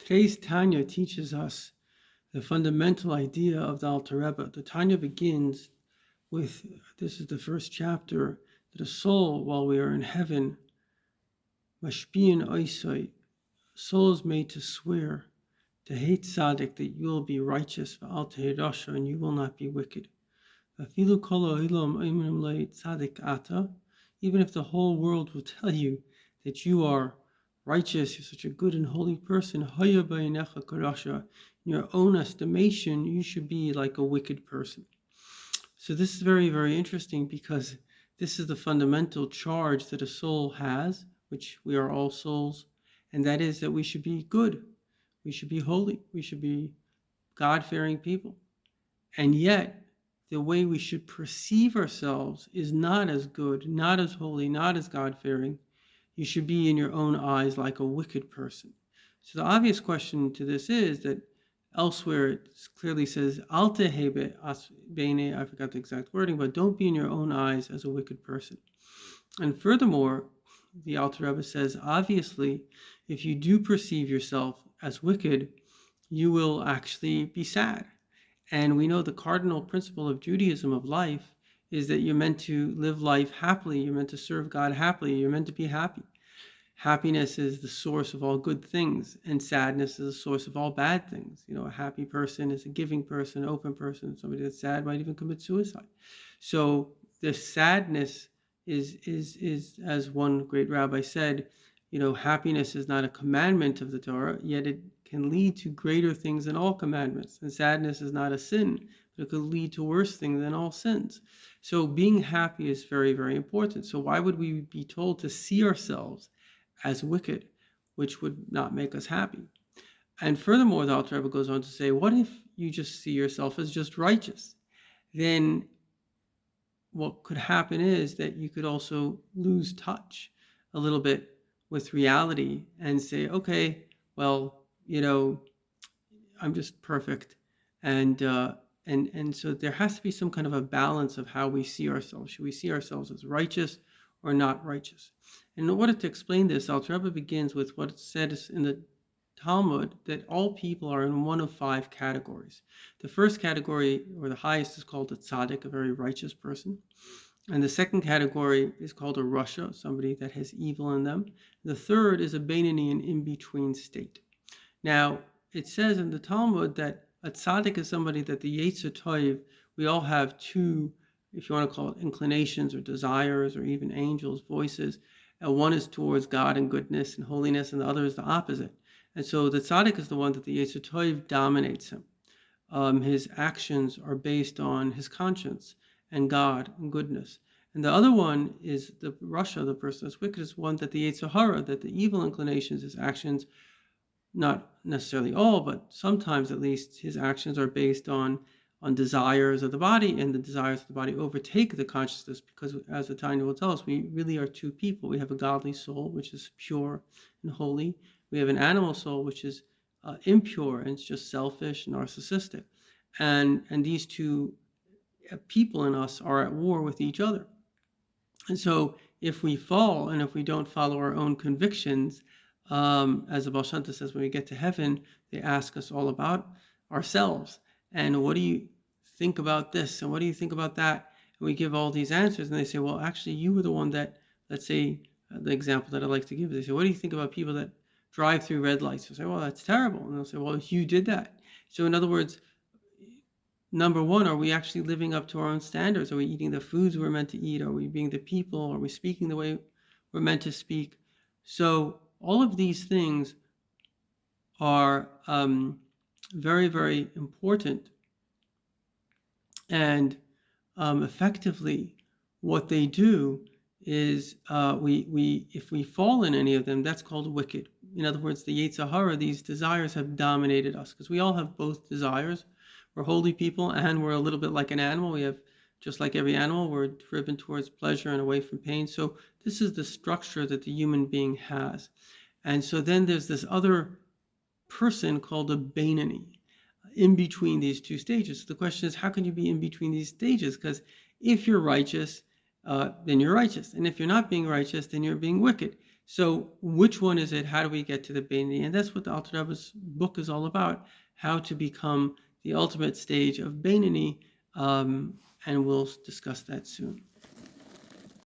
Today's Tanya teaches us the fundamental idea of the Alter Rebbe. The Tanya begins with, this is the first chapter, that a soul, while we are in heaven, mashpian oisai, soul is made to swear, to hate tzaddik, that you will be righteous, v'al tehei rasha, and you will not be wicked. V'afilu kol ha'olam omrim lo tzaddik ata, even if the whole world will tell you that you are righteous, you're such a good and holy person, haya b'einecha karasha, in your own estimation, you should be like a wicked person. So this is very, very interesting because this is the fundamental charge that a soul has, which we are all souls, and that is that we should be good, we should be holy, we should be God-fearing people. And yet, the way we should perceive ourselves is not as good, not as holy, not as God-fearing. You should be in your own eyes like a wicked person. So the obvious question to this is that elsewhere it clearly says, Al tehebe as bene, I forgot the exact wording, but don't be in your own eyes as a wicked person. And furthermore, the Alter Rebbe says, obviously, if you do perceive yourself as wicked, you will actually be sad. And we know the cardinal principle of Judaism, of life, is that you're meant to live life happily. You're meant to serve God happily. You're meant to be happy. Happiness is the source of all good things, and sadness is the source of all bad things. A happy person is a giving person, an open person. Somebody that's sad might even commit suicide. So the sadness is as one great rabbi said, happiness is not a commandment of the Torah, yet it can lead to greater things than all commandments. And sadness is not a sin, but it could lead to worse things than all sins. So being happy is very, very important. So why would we be told to see ourselves as wicked, which would not make us happy? And furthermore, the Alter Rebbe goes on to say, what if you just see yourself as just righteous? Then what could happen is that you could also lose touch a little bit with reality and say, okay, well, I'm just perfect. And so there has to be some kind of a balance of how we see ourselves. Should we see ourselves as righteous or not righteous? And in order to explain this, Alter Rebbe begins with what it says in the Talmud, that all people are in one of 5 categories. The first category, or the highest, is called a tzaddik, a very righteous person. And the second category is called a rasha, somebody that has evil in them. The third is a beinoni, an in-between state. Now, it says in the Talmud that a tzaddik is somebody that the Yetzer Tov, we all have 2, if you want to call it inclinations or desires or even angels, voices. One is towards God and goodness and holiness, and the other is the opposite. And so the tzaddik is the one that the Yetzer Tov dominates him. His actions are based on his conscience and God and goodness. And the other one is the rasha, the person that's wicked, is one that the Yetzer Hara, that the evil inclinations, his actions, not necessarily all, but sometimes at least, his actions are based on desires of the body, and the desires of the body overtake the consciousness, because as the Tanya will tell us, we really are 2 people. We have a godly soul, which is pure and holy. We have an animal soul, which is impure and it's just selfish and narcissistic. And these 2 people in us are at war with each other. And so if we fall and if we don't follow our own convictions, as the Baal Shem Tov says, when we get to heaven, they ask us all about ourselves. And what do you think about this? And what do you think about that? And we give all these answers, and they say, well, actually, you were the one that, let's say, the example that I like to give, they say, what do you think about people that drive through red lights? They say, well, that's terrible. And they'll say, well, you did that. So in other words, number one, are we actually living up to our own standards? Are we eating the foods we're meant to eat? Are we being the people? Are we speaking the way we're meant to speak? So all of these things are very, very important. And effectively, what they do is if we fall in any of them, that's called wicked. In other words, the Yetzer Hara, these desires have dominated us, because we all have both desires. We're holy people, and we're a little bit like an animal. We have, just like every animal, we're driven towards pleasure and away from pain. So this is the structure that the human being has. And so then there's this other person called a beinoni, in between these 2 stages. So the question is, how can you be in between these stages? Because if you're righteous, then you're righteous. And if you're not being righteous, then you're being wicked. So which one is it? How do we get to the Beinoni? And that's what the Alter Rebbe's book is all about, how to become the ultimate stage of Beinoni, and we'll discuss that soon.